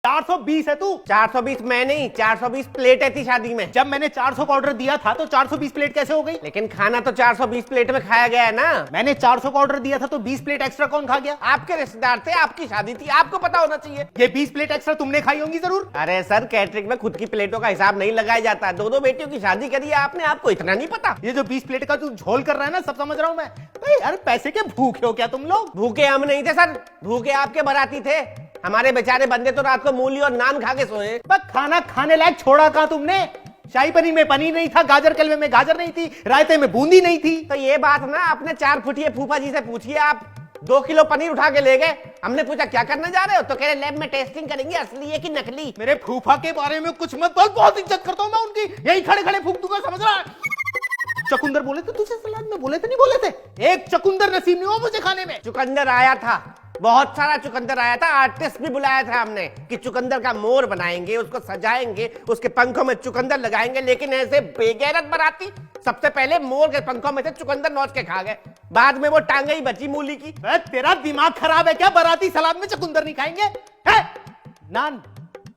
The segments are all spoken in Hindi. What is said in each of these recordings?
420 है तू। 420 मैं नहीं, 420 प्लेटें थी शादी में। जब मैंने 400 का ऑर्डर दिया था तो 420 प्लेट कैसे हो गई? लेकिन खाना तो 420 प्लेट में खाया गया है ना। मैंने 400 का ऑर्डर दिया था तो 20 प्लेट एक्स्ट्रा कौन खा गया? आपके रिश्तेदार थे, आपकी शादी थी, आपको पता होना चाहिए। ये 20 प्लेट एक्स्ट्रा तुमने खाई होंगी जरूर। अरे सर, कैटरिंग में खुद की प्लेटों का हिसाब नहीं लगाया जाता। दो बेटियों की शादी करी है आपने, आपको इतना नहीं पता। ये जो 20 प्लेट का तू झोल कर रहा है ना, सब समझ रहा हूं मैं। यार पैसे के भूखे हो क्या तुम लोग? भूखे हम नहीं थे सर, भूखे आपके बाराती थे। हमारे बेचारे बंदे तो रात को मूली और नान खा के सोए। खाना खाने लायक छोड़ा कहां तुमने? शाही पनीर में पनीर नहीं था, गाजर के हलवे में गाजर नहीं थी, रायते में बूंदी नहीं थी। तो ये बात ना अपने 4 फुटिए फूफा जी से पूछिए। आप 2 किलो पनीर उठा के ले गए। हमने पूछा क्या करने जा रहे हो, तो कह रहे लैब में टेस्टिंग करेंगे असली है कि नकली। मेरे फूफा के बारे में कुछ मत बोल, बहुत इज्जत करता हूं मैं उनकी। यही खड़े खड़े फूक दूंगा, समझ रहा है? चुकंदर बोले थे तुझे सलाद में, बोले थे नहीं बोले थे? एक चुकंदर नसीब नहीं हुआ मुझे खाने में। चुकंदर आया था, बहुत सारा चुकंदर आया था। आर्टिस्ट भी बुलाया था हमने कि चुकंदर का मोर बनाएंगे, उसको सजाएंगे, उसके पंखों में चुकंदर लगाएंगे। लेकिन ऐसे बेगैरत बाराती सबसे पहले मोर के पंखों में से चुकंदर नोच के खा गए। बाद में वो टांगे ही बची मूली की। तेरा दिमाग खराब है क्या? बाराती सलाद में चुकंदर नहीं खाएंगे? है? नान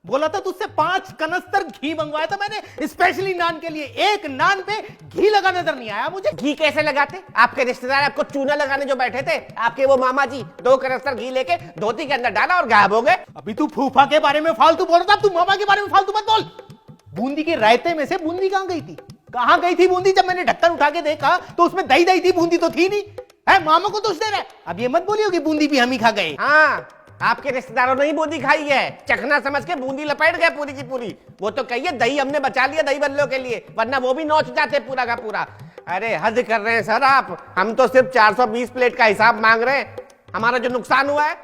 बोला था तुझसे 5 कनस्तर घी मंगवाया था मैंने स्पेशली नान के लिए। एक नान पे घी लगा नजर नहीं आया मुझे। घी कैसे लगाते? आपके रिश्तेदार आपको चूना लगाने जो बैठे थे, आपके वो मामा जी 2 कनस्तर घी लेके धोती के अंदर डाला और गायब हो गए। अभी तू फूफा के बारे में फालतू बोल रहा था, तू मामा के बारे में फालतू मत बोल। बूंदी के रायते में से बूंदी कहां गई थी? कहां गई थी बूंदी? जब मैंने ढक्कन उठा के देखा तो उसमें दही दही थी, बूंदी तो थी नहीं। है मामा को दोष दे रहा है। अब ये मत बोलियो कि बूंदी भी हम ही खा गए। हाँ, आपके रिश्तेदारों ने ही बूंदी खाई है, चखना समझ के बूंदी लपेट गए पूरी की पूरी। वो तो कहिए दही हमने बचा लिया दही बल्लों के लिए, वरना वो भी नोच जाते पूरा का पूरा। अरे हद कर रहे हैं सर आप। हम तो सिर्फ 420 प्लेट का हिसाब मांग रहे हैं। हमारा जो नुकसान हुआ है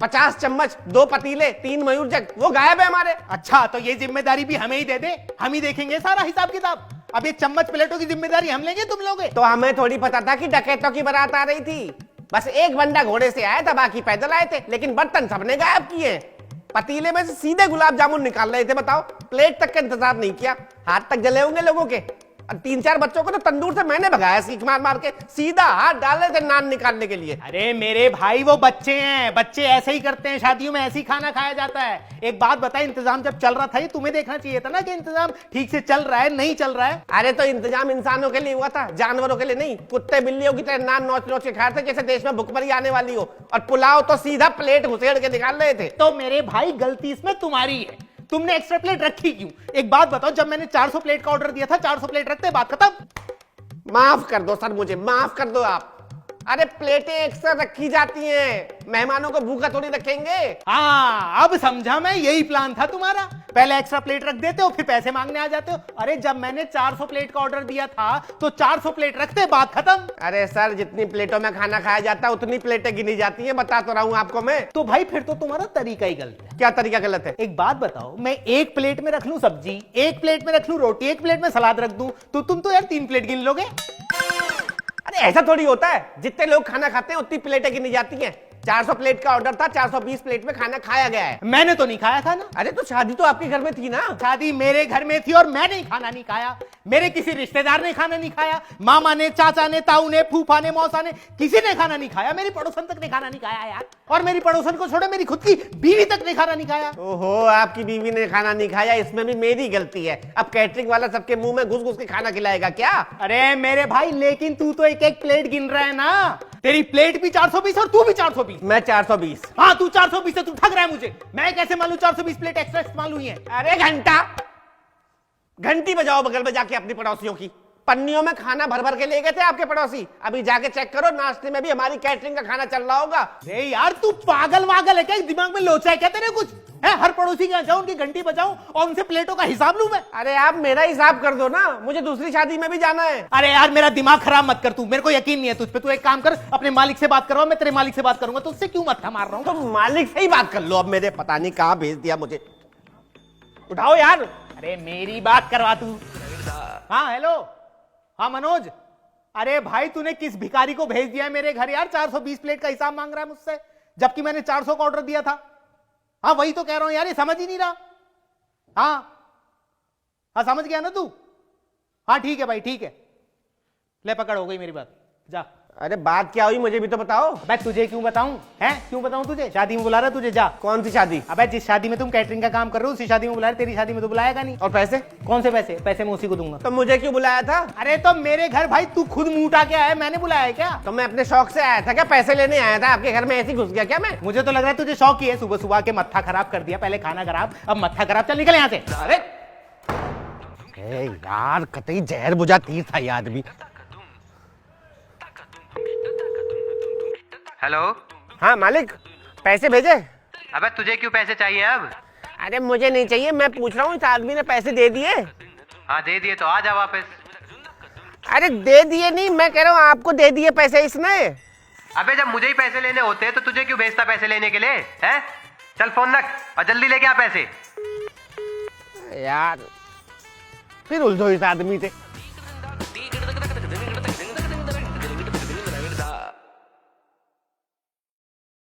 50 चम्मच, 2 पतीले, 3 मयूर जग, वो गायब है हमारे। अच्छा, तो ये जिम्मेदारी भी हमें ही दे दे, हम ही देखेंगे सारा हिसाब किताब। अब ये चम्मच प्लेटों की जिम्मेदारी हम लेंगे, तुम लोगे? तो हमें थोड़ी पता था कि डकैतों की बारात आ रही थी। बस एक बंदा घोड़े से आया था, बाकी पैदल आए थे। लेकिन बर्तन सबने गायब किए। पतीले में से सीधे गुलाब जामुन निकाल रहे थे, बताओ। प्लेट तक का इंतजार नहीं किया। हाथ तक जले होंगे लोगों के। और 3-4 बच्चों को तो तंदूर से मैंने भगाया, सीख मार मार के। सीधा हाथ डाल रहे थे नान निकालने के लिए। अरे मेरे भाई, वो बच्चे हैं, बच्चे ऐसे ही करते हैं। शादियों में ऐसे ही खाना खाया जाता है। एक बात बता, इंतजाम जब चल रहा था ये तुम्हें देखना चाहिए था ना कि इंतजाम ठीक से चल रहा है नहीं चल रहा है। अरे तो इंतजाम इंसानों के लिए हुआ था, जानवरों के लिए नहीं। कुत्ते बिल्लियों की तरह नान नोच नोच के खा रहे थे जैसे देश में भुखमरी आने वाली हो। और पुलाव तो सीधा प्लेट घुसेड़ के निकाल रहे थे। तो मेरे भाई गलती इसमें तुम्हारी है, तुमने एक्स्ट्रा प्लेट रखी क्यों? एक बात बताओ, जब मैंने 400 प्लेट का ऑर्डर दिया था 400 प्लेट रखते बात खत्म। माफ कर दो सर, मुझे माफ कर दो आप। अरे प्लेटें एक्स्ट्रा रखी जाती हैं, मेहमानों को भूखा थोड़ी रखेंगे। हाँ, अब समझा मैं, यही प्लान था तुम्हारा। पहले एक्स्ट्रा प्लेट रख देते हो, फिर पैसे मांगने आ जाते हो। अरे जब मैंने 400 प्लेट का ऑर्डर दिया था तो 400 प्लेट रखते बात खत्म। अरे सर, जितनी प्लेटों में खाना खाया जाता है उतनी प्लेटें गिनी जाती हैं, बता तो रहा हूं आपको मैं। तो भाई फिर तो तुम्हारा तरीका ही गलत है। क्या तरीका गलत है? एक बात बताओ, मैं एक प्लेट में रख लूं सब्जी, एक प्लेट में रख लूं रोटी, एक प्लेट में सलाद रख दूं, तो तुम तो यार 3 प्लेट गिन लोगे। अरे ऐसा थोड़ी होता है, जितने लोग खाना खाते हैं उतनी प्लेटें गिनी जाती हैं। 400 प्लेट का ऑर्डर था, 420 प्लेट में खाना खाया गया है। मैंने तो नहीं खाया था ना। अरे तो शादी तो आपके घर में थी ना। शादी मेरे घर में थी और मैंने खाना नहीं खाया। मेरे किसी रिश्तेदार ने खाना नहीं खाया, मामा ने, चाचा ने, ताऊ ने, फूफा ने, मौसा ने, किसी ने खाना नहीं खाया। मेरी पड़ोसन तक ने खाना नहीं खाया यार। और मेरी पड़ोसन को छोड़ो, मेरी खुद की बीवी तक ने खाना नहीं खाया। ओहो, आपकी बीवी ने खाना नहीं खाया, इसमें भी मेरी गलती है। अब कैटरिंग वाला सबके मुंह में घुस घुस के खाना खिलाएगा क्या? अरे मेरे भाई, लेकिन तू तो एक एक प्लेट गिन रहा है ना। तेरी प्लेट भी 420 और तू भी 420। मैं 420। हाँ, तू 420 है, तू ठग रहा है मुझे। मैं कैसे मालूम 420 प्लेट एक्स्ट्रा इस्तेमाल हुई है? अरे घंटी बजाओ बगल में जाके अपनी पड़ोसियों की। पन्नियों में खाना भर भर के ले गए थे आपके पड़ोसी। अभी जाके चेक करो, नाश्ते में भी हमारी कैटरिंग का खाना चल रहा होगा। अरे यार, तू पागल वागल है क्या? दिमाग में लोचा है क्या तेरे कुछ? है, हर पड़ोसी के यहाँ जाऊं, उनकी घंटी बजाऊं और उनसे प्लेटों का हिसाब लूं मैं? अरे आप मेरा हिसाब कर दो ना, मुझे दूसरी शादी में भी जाना है। अरे यार, मेरा दिमाग खराब मत कर तू, मेरे को यकीन नहीं है तुझ पे। तू एक काम कर, अपने मालिक से बात करवा, मैं तेरे मालिक से बात करूंगा। तुझसे क्यों मत्था मार रहा हूं? तो मालिक से ही बात कर लो। अब मेरे पता नहीं कहां भेज दिया मुझे। उठाओ यार। अरे मेरी बात करवा तू। हाँ हेलो, हाँ मनोज। अरे भाई, तूने किस भिखारी को भेज दिया है मेरे घर यार? 420 प्लेट का हिसाब मांग रहा है मुझसे, जबकि मैंने 400 का ऑर्डर दिया था। हाँ वही तो कह रहा हूं यार, ये समझ ही नहीं रहा। हाँ समझ गया ना तू? हाँ ठीक है भाई, ठीक है। ले पकड़, हो गई मेरी बात, जा। अरे बात क्या हुई मुझे भी तो बताओ। अबे तुझे क्यों बताऊं? हैं क्यों बताऊं तुझे? शादी में बुला रहा तुझे, जा। कौन सी शादी? अबे जिस शादी में तुम कैटरिंग का काम कर रहे हो उसी शादी में बुला रहे, तेरी शादी में तो बुलाएगा नहीं। और पैसे? कौन से पैसे? पैसे मैं उसी को दूंगा। तो मुझे क्यों बुलाया था? अरे तो मेरे घर भाई तू खुद मुंह उठा के आया, मैंने बुलाया है क्या? तो मैं अपने शौक से आया था क्या? पैसे लेने आया था आपके घर में, ऐसे ही घुस गया क्या मैं? मुझे तो लग रहा है तुझे शौक ही है, सुबह सुबह के मत्था खराब कर दिया, पहले खाना खराब अब मत्था खराब। चल निकल यहाँ से। अरे यार कतई जहर बुझा तीर था ये आदमी। हेलो। हाँ मालिक, पैसे भेजे? अबे तुझे क्यों पैसे चाहिए अब? अरे मुझे नहीं चाहिए, मैं पूछ रहा हूँ इस आदमी ने पैसे दे दिए? हाँ दे दिए तो आ जा वापस। अरे दे दिए नहीं, मैं कह रहा हूँ आपको दे दिए पैसे इसने। अबे जब मुझे ही पैसे लेने होते तो तुझे क्यों भेजता पैसे लेने के लिए? हैं? चल फोन रख और जल्दी लेके आ पैसे। यार फिर उलझो इस आदमी से।